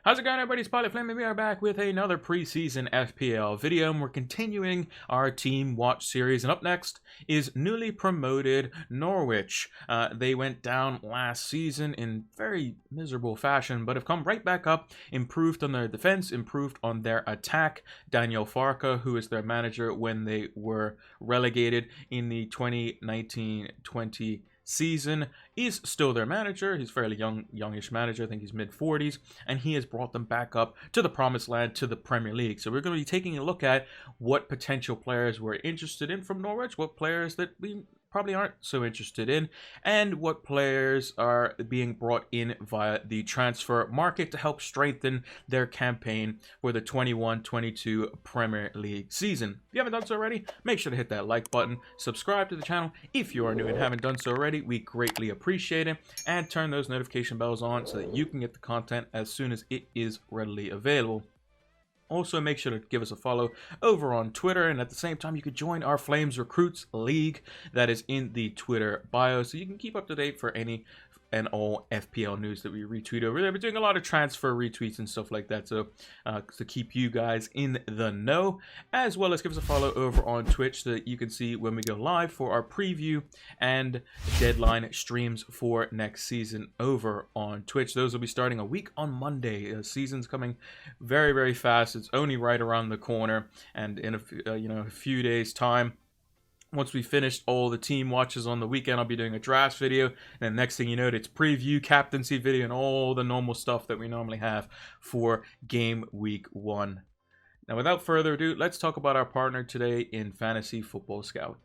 How's it going, everybody? It's Pilot Flame, and we are back with another preseason FPL video, and we're continuing our Team Watch series. And up next is newly promoted Norwich. They went down last season in very miserable fashion, but have come right back up, improved on their defense, improved on their attack. Daniel Farke, who is their manager when they were relegated in the 2019-20 season, is still their manager. He's fairly youngish manager. I think he's mid-40s, and he has brought them back up to the promised land, to the Premier League. So we're going to be taking a look at what potential players we're interested in from Norwich, what players that we probably aren't so interested in, and what players are being brought in via the transfer market to help strengthen their campaign for the 21-22 Premier League season. If you haven't done so already, make sure to hit that like button, subscribe to the channel if you are new and haven't done so already. We greatly appreciate it, and turn those notification bells on so that you can get the content as soon as it is readily available. Also, make sure to give us a follow over on Twitter, and at the same time, you could join our Flames Recruits League that is in the Twitter bio, so you can keep up to date for any and all FPL news that we retweet over there. We're doing a lot of transfer retweets and stuff like that, so to keep you guys in the know, as well as give us a follow over on Twitch so that you can see when we go live for our preview and deadline streams for next season over on Twitch. Those will be starting a week on Monday. The season's coming very, very fast. It's only right around the corner, and in a few days' time, once we finished all the team watches on the weekend, I'll be doing a drafts video. And then next thing you know, it's preview, captaincy video, and all the normal stuff that we normally have for game week 1. Now, without further ado, let's talk about our partner today in Fantasy Football Scout.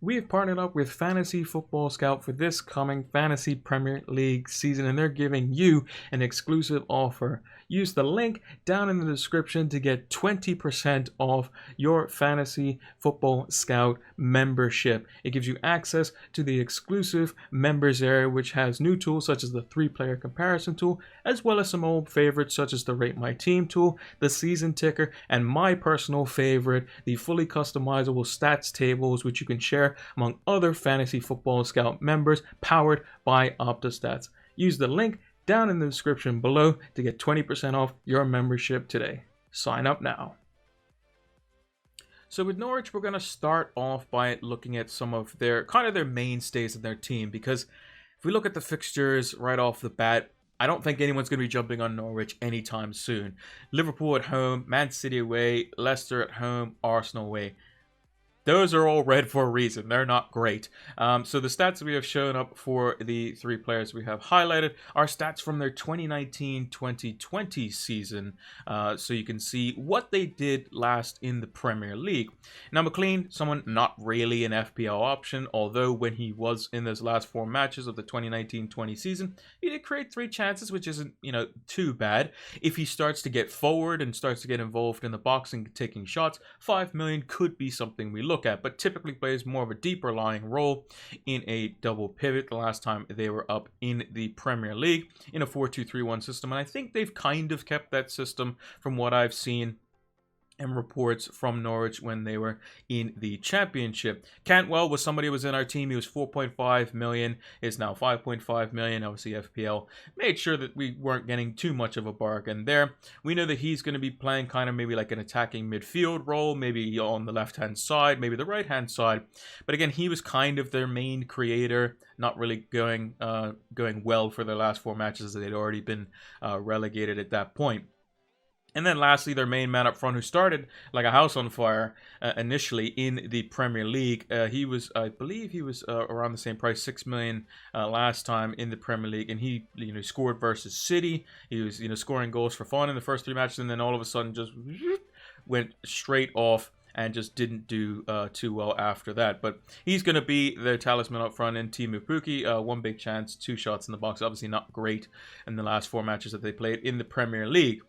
We have partnered up with Fantasy Football Scout for this coming Fantasy Premier League season, and they're giving you an exclusive offer. Use the link down in the description to get 20% off your Fantasy Football Scout membership. It gives you access to the exclusive members area, which has new tools such as the 3-player comparison tool, as well as some old favorites such as the Rate My Team tool, the Season Ticker, and my personal favorite, the fully customizable stats tables, which you can share among other Fantasy Football Scout members, powered by Opta Stats. Use the link down in the description below to get 20% off your membership today. Sign up now. So with Norwich, we're going to start off by looking at some of their mainstays of their team, because if we look at the fixtures right off the bat, I don't think anyone's going to be jumping on Norwich anytime soon. Liverpool at home, Man City away, Leicester at home, Arsenal away. Those are all red for a reason. They're not great. So the stats we have shown up for the 3 players we have highlighted are stats from their 2019-2020 season. So you can see what they did last in the Premier League. Now, McLean, someone not really an FPL option, although when he was in those last 4 matches of the 2019-20 season, he did create 3 chances, which isn't, too bad. If he starts to get forward and starts to get involved in the box and taking shots, 5 million could be something we look at, but typically plays more of a deeper lying role in a double pivot. The last time they were up in the Premier League in a 4-2-3-1 system, and I think they've kind of kept that system from what I've seen and reports from Norwich when they were in the Championship. Cantwell was somebody who was in our team. He was 4.5 million, is now 5.5 million. Obviously, FPL made sure that we weren't getting too much of a bargain there. We know that he's going to be playing kind of maybe like an attacking midfield role, maybe on the left-hand side, maybe the right-hand side. But again, he was kind of their main creator, not really going well for their last 4 matches, as they'd already been relegated at that point. And then lastly, their main man up front, who started like a house on fire initially in the Premier League. I believe he was around the same price, 6 million last time in the Premier League. And he, scored versus City. He was, scoring goals for fun in the first 3 matches. And then all of a sudden just went straight off and just didn't do too well after that. But he's going to be their talisman up front in Teemu Pukki. 1 big chance, 2 shots in the box. Obviously not great in the last 4 matches that they played in the Premier League.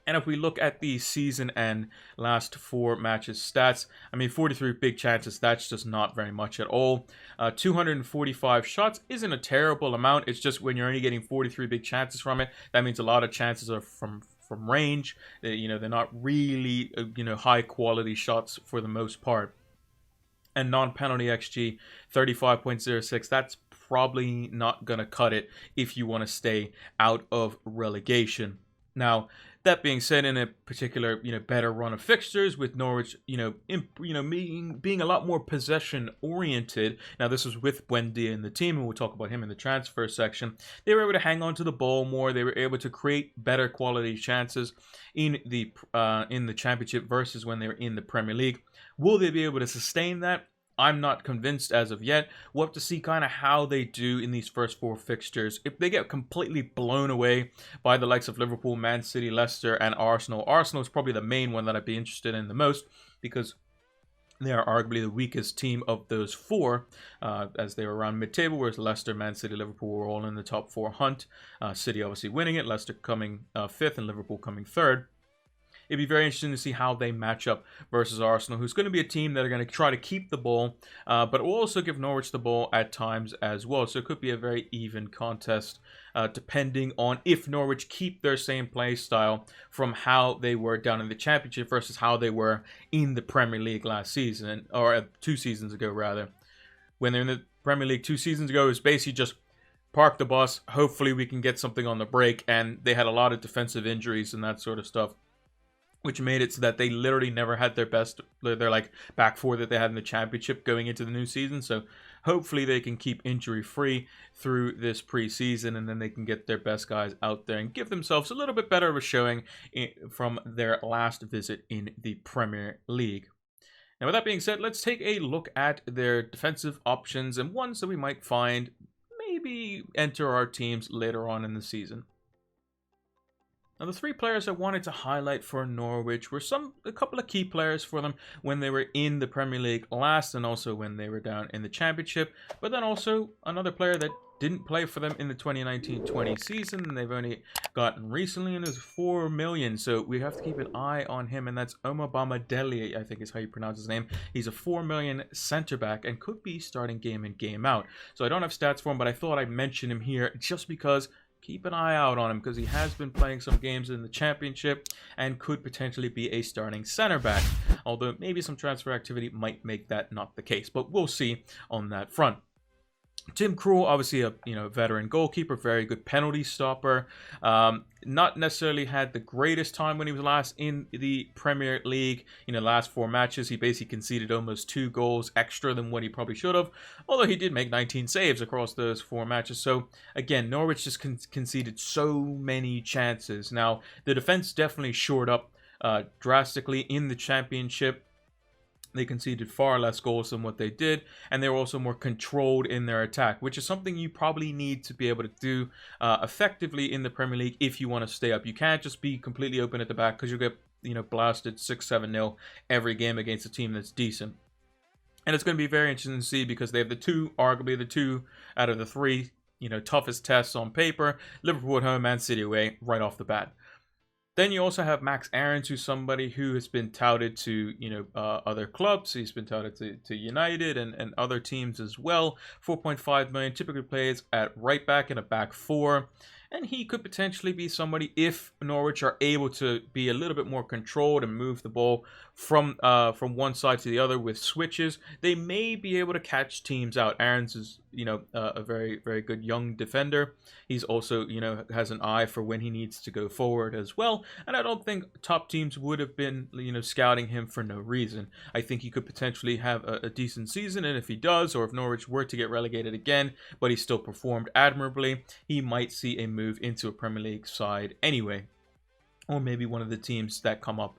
And if we look at the season and last 4 matches stats, 43 big chances, that's just not very much at all. 245 shots isn't a terrible amount. It's just when you're only getting 43 big chances from it, that means a lot of chances are from range. They're not really, high quality shots for the most part. And non-penalty XG, 35.06, that's probably not going to cut it if you want to stay out of relegation. Now, that being said, in a particular, better run of fixtures with Norwich, being a lot more possession oriented. Now, this was with Buendia in the team, and we'll talk about him in the transfer section. They were able to hang on to the ball more. They were able to create better quality chances in the Championship versus when they were in the Premier League. Will they be able to sustain that? I'm not convinced as of yet. We'll have to see kind of how they do in these first 4 fixtures. If they get completely blown away by the likes of Liverpool, Man City, Leicester, and Arsenal. Arsenal is probably the main one that I'd be interested in the most because they are arguably the weakest team of those 4, as they were around mid-table, whereas Leicester, Man City, Liverpool were all in the top 4 hunt. City obviously winning it, Leicester coming 5th, and Liverpool coming 3rd. It'd be very interesting to see how they match up versus Arsenal, who's going to be a team that are going to try to keep the ball, but will also give Norwich the ball at times as well. So it could be a very even contest, depending on if Norwich keep their same play style from how they were down in the Championship versus how they were in the Premier League last season, or 2 seasons ago, rather. When they're in the Premier League 2 seasons ago, it was basically just park the bus, hopefully we can get something on the break, and they had a lot of defensive injuries and that sort of stuff, which made it so that they literally never had their back 4 that they had in the Championship going into the new season. So hopefully they can keep injury free through this preseason, and then they can get their best guys out there and give themselves a little bit better of a showing from their last visit in the Premier League. Now, with that being said, let's take a look at their defensive options and ones that we might find maybe enter our teams later on in the season. Now, the 3 players I wanted to highlight for Norwich were a couple of key players for them when they were in the Premier League last, and also when they were down in the Championship. But then also another player that didn't play for them in the 2019-20 season, and they've only gotten recently, and it was 4 million. So we have to keep an eye on him, and that's Omobamidele, I think is how you pronounce his name. He's a 4 million centre back and could be starting game in, game out. So I don't have stats for him, but I thought I'd mention him here just because. Keep an eye out on him because he has been playing some games in the Championship and could potentially be a starting center back. Although maybe some transfer activity might make that not the case, but we'll see on that front. Tim Krul, obviously a veteran goalkeeper, very good penalty stopper. Not necessarily had the greatest time when he was last in the Premier League. Last 4 matches, he basically conceded almost 2 goals extra than what he probably should have. Although he did make 19 saves across those 4 matches. So again, Norwich just conceded so many chances. Now, the defense definitely shored up drastically in the Championship. They conceded far less goals than what they did, and they were also more controlled in their attack, which is something you probably need to be able to do effectively in the Premier League if you want to stay up. You can't just be completely open at the back because you'll get blasted 6-7-0 every game against a team that's decent. And it's going to be very interesting to see because they have arguably the two out of the 3 toughest tests on paper: Liverpool at home, Man City away, right off the bat. Then you also have Max Aarons, who's somebody who has been touted to, other clubs. He's been touted to United and other teams as well. 4.5 million, typically plays at right back in a back 4. And he could potentially be somebody, if Norwich are able to be a little bit more controlled and move the ball from one side to the other with switches, they may be able to catch teams out. Aarons is, a very, very good young defender. He's also, has an eye for when he needs to go forward as well. And I don't think top teams would have been, scouting him for no reason. I think he could potentially have a decent season. And if he does, or if Norwich were to get relegated again, but he still performed admirably, he might see a move into a Premier League side anyway. Or maybe one of the teams that come up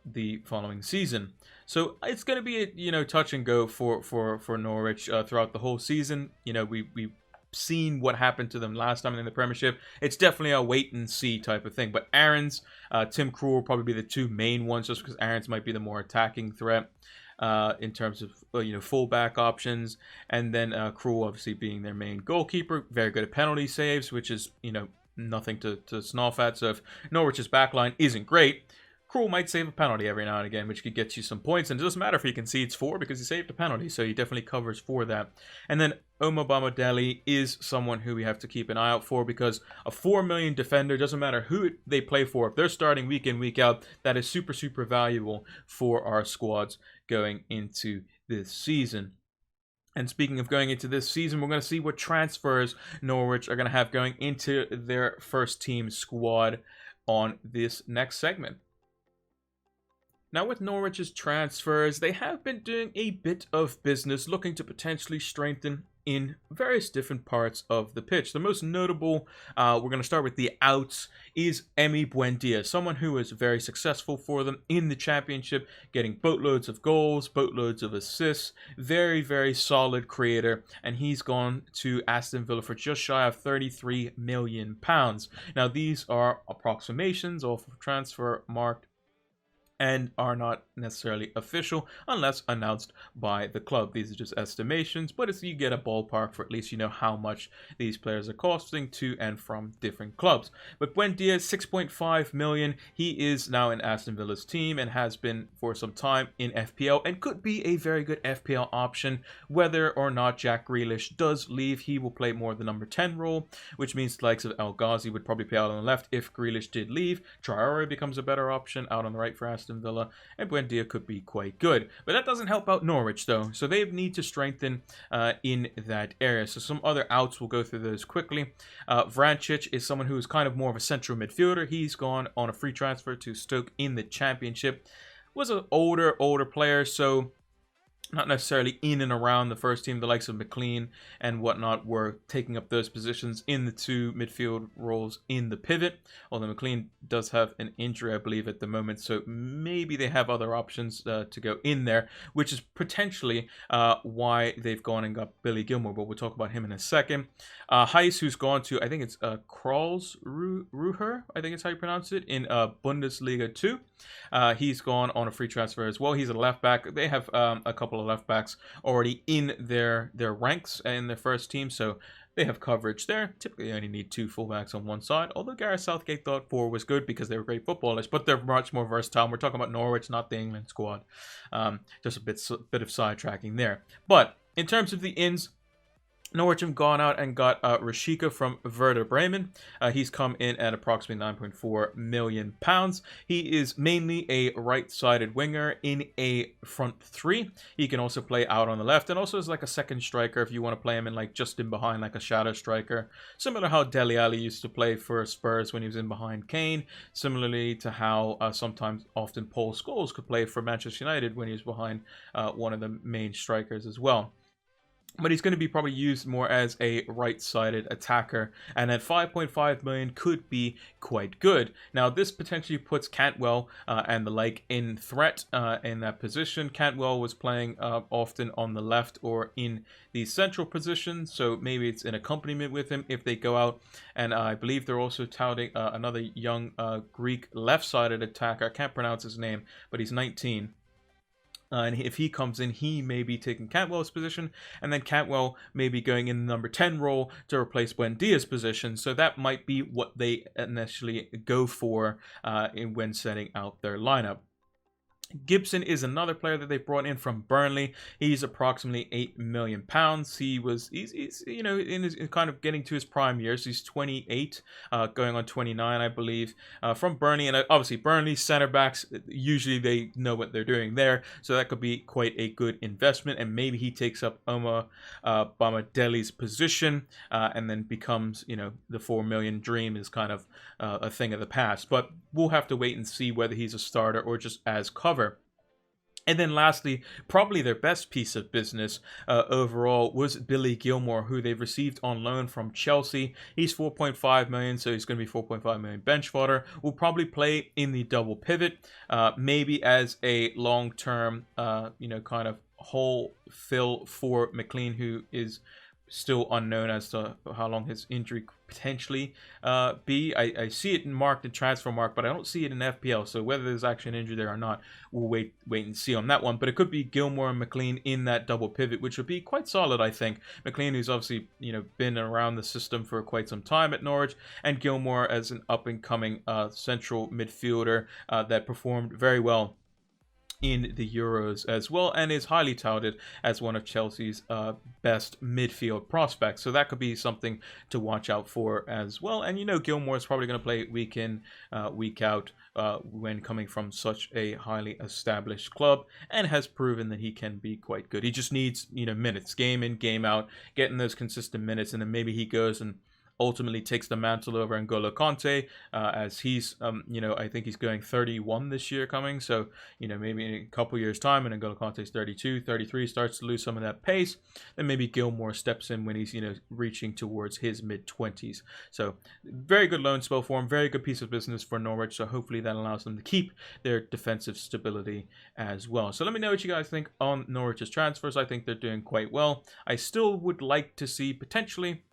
the following season. So it's going to be a touch and go for Norwich throughout the whole season. We've seen what happened to them last time in the Premiership. It's definitely a wait and see type of thing. But Aarons, Tim Krul will probably be the 2 main ones, just because Aarons might be the more attacking threat in terms of fullback options, and then Krul obviously being their main goalkeeper, very good at penalty saves, which is nothing to scoff at. So if Norwich's backline isn't great, Krul might save a penalty every now and again, which could get you some points. And it doesn't matter if he concedes 4 because he saved a penalty, so he definitely covers for that. And then Omobamidele is someone who we have to keep an eye out for, because a 4 million defender, doesn't matter who they play for, if they're starting week in, week out, that is super, super valuable for our squads going into this season. And speaking of going into this season, we're going to see what transfers Norwich are going to have going into their first team squad on this next segment. Now, with Norwich's transfers, they have been doing a bit of business looking to potentially strengthen in various different parts of the pitch. The most notable, we're going to start with the outs, is Emi Buendia, someone who was very successful for them in the championship, getting boatloads of goals, boatloads of assists, very, very solid creator, and he's gone to Aston Villa for just shy of £33 million. Now, these are approximations of transfer marked and are not necessarily official unless announced by the club. These are just estimations, but it's, you get a ballpark for at least you know how much these players are costing to and from different clubs. But Buendia, 6.5 million. He is now in Aston Villa's team and has been for some time in FPL and could be a very good FPL option. Whether or not Jack Grealish does leave, he will play more the number 10 role, which means the likes of El Ghazi would probably play out on the left if Grealish did leave. Traore becomes a better option out on the right for Aston Villa, and Buendia could be quite good. But that doesn't help out Norwich, though, so they need to strengthen in that area. So some other outs, we'll go through those quickly. Vrancic is someone who is kind of more of a central midfielder. He's gone on a free transfer to Stoke in the Championship. Was an older player, so not necessarily in and around the first team. The likes of McLean and whatnot were taking up those positions in the two midfield roles in the pivot, although McLean does have an injury, I believe, at the moment, so maybe they have other options to go in there, which is potentially why they've gone and got Billy Gilmore, but we'll talk about him in a second. Heiss, who's gone to, I think it's Karlsruhe, I think it's how you pronounce it, in Bundesliga 2. He's gone on a free transfer as well. He's a left back. They have a couple of left backs already in their ranks in their first team, so they have coverage there. Typically, you only need two fullbacks on one side, although Gareth Southgate thought 4 was good because they were great footballers, but they're much more versatile. We're talking about Norwich, not the England squad. Just a bit of sidetracking there. But in terms of the ins, Norwich have gone out and got Rashika from Werder Bremen. He's come in at approximately £9.4 million. He is mainly a right-sided winger in a front three. He can also play out on the left and also is like a second striker if you want to play him in like just in behind, like a shadow striker. Similar to how Dele Alli used to play for Spurs when he was in behind Kane. Similarly to how often Paul Scholes could play for Manchester United when he was behind one of the main strikers as well. But he's going to be probably used more as a right-sided attacker, and at 5.5 million could be quite good. Now, this potentially puts Cantwell and the like in threat in that position. Cantwell was playing often on the left or in the central position, so maybe it's an accompaniment with him if they go out. And I believe they're also touting another young Greek left-sided attacker. I can't pronounce his name, but he's 19. And if he comes in, he may be taking Cantwell's position, and then Cantwell may be going in the number 10 role to replace Buendia's position. So that might be what they initially go for when setting out their lineup. Gibson is another player that they brought in from Burnley. He's approximately £8 million. He's you know, in kind of getting to his prime years. He's 28, going on 29, I believe, from Burnley. And obviously, Burnley center backs, usually they know what they're doing there, so that could be quite a good investment. And maybe he takes up Omar Bamadeli's position and then becomes, you know, the 4 million dream is kind of a thing of the past. But we'll have to wait and see whether he's a starter or just as cover. And then lastly, probably their best piece of business overall was Billy Gilmore, who they've received on loan from Chelsea. He's 4.5 million, so he's going to be 4.5 million bench fodder. Will probably play in the double pivot, maybe as a long-term, you know, kind of hole fill for McLean, who is still unknown as to how long his injury could potentially be. I see it marked in transfer mark, but I don't see it in FPL. So whether there's actually an injury there or not, we'll wait and see on that one. But it could be Gilmore and McLean in that double pivot, which would be quite solid, I think. McLean, who's obviously, you know, been around the system for quite some time at Norwich, and Gilmore as an up and coming central midfielder that performed very well in the Euros as well, and is highly touted as one of Chelsea's best midfield prospects. So that could be something to watch out for as well. And you know, Gilmore is probably going to play week in, week out when coming from such a highly established club, and has proven that he can be quite good. He just needs, you know, minutes, game in, game out, getting those consistent minutes, and then maybe he goes and ultimately takes the mantle over N'Golo Kante, as he's, you know, I think he's going 31 this year coming. So, you know, maybe in a couple years' time, and N'Golo Kante's 32, 33, starts to lose some of that pace, then maybe Gilmore steps in when he's, you know, reaching towards his mid-20s. So, very good loan spell for him, very good piece of business for Norwich. So, hopefully that allows them to keep their defensive stability as well. So, let me know what you guys think on Norwich's transfers. I think they're doing quite well. I still would like to see potentially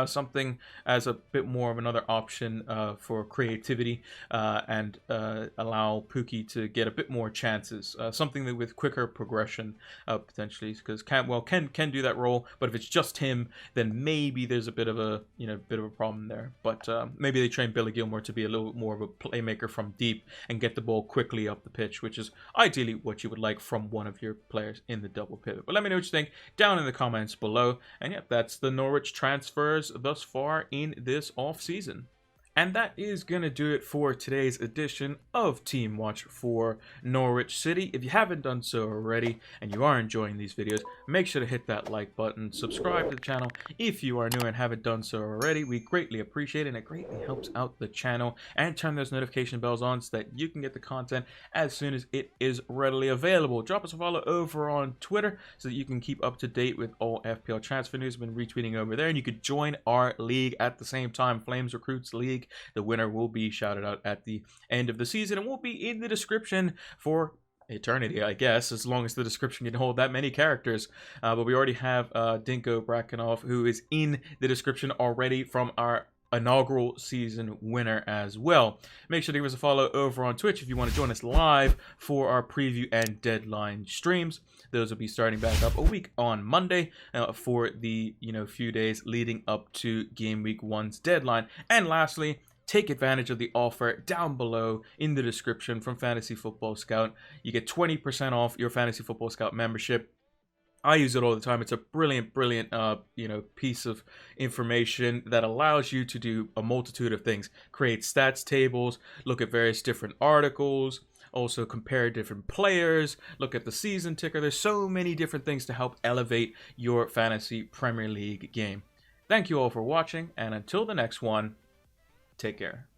something as a bit more of another option for creativity, and allow Pukki to get a bit more chances. Something that with quicker progression potentially, because Cantwell can do that role, but if it's just him, then maybe there's a bit of a problem there. But maybe they train Billy Gilmore to be a little more of a playmaker from deep and get the ball quickly up the pitch, which is ideally what you would like from one of your players in the double pivot. But let me know what you think down in the comments below. And yep, that's the Norwich transfers thus far in this off-season. And that is going to do it for today's edition of Team Watch for Norwich City. If you haven't done so already and you are enjoying these videos, make sure to hit that like button, subscribe to the channel if you are new and haven't done so already. We greatly appreciate it, and it greatly helps out the channel. And turn those notification bells on so that you can get the content as soon as it is readily available. Drop us a follow over on Twitter so that you can keep up to date with all FPL transfer news. I've been retweeting over there, and you could join our league at the same time, Flames Recruits League. The winner will be shouted out at the end of the season and will be in the description for eternity, I guess, as long as the description can hold that many characters. But we already have Dinko Bracanov, who is in the description already from our inaugural season winner as well. Make sure to give us a follow over on Twitch if you want to join us live for our preview and deadline streams. Those will be starting back up a week on Monday for the few days leading up to game week 1's deadline. And lastly, take advantage of the offer down below in the description from Fantasy Football Scout. You get 20% off your Fantasy Football Scout membership. I use it all the time. It's a brilliant piece of information that allows you to do a multitude of things. Create stats tables, look at various different articles, also compare different players, look at the season ticker. There's so many different things to help elevate your fantasy Premier League game. Thank you all for watching, and until the next one, take care.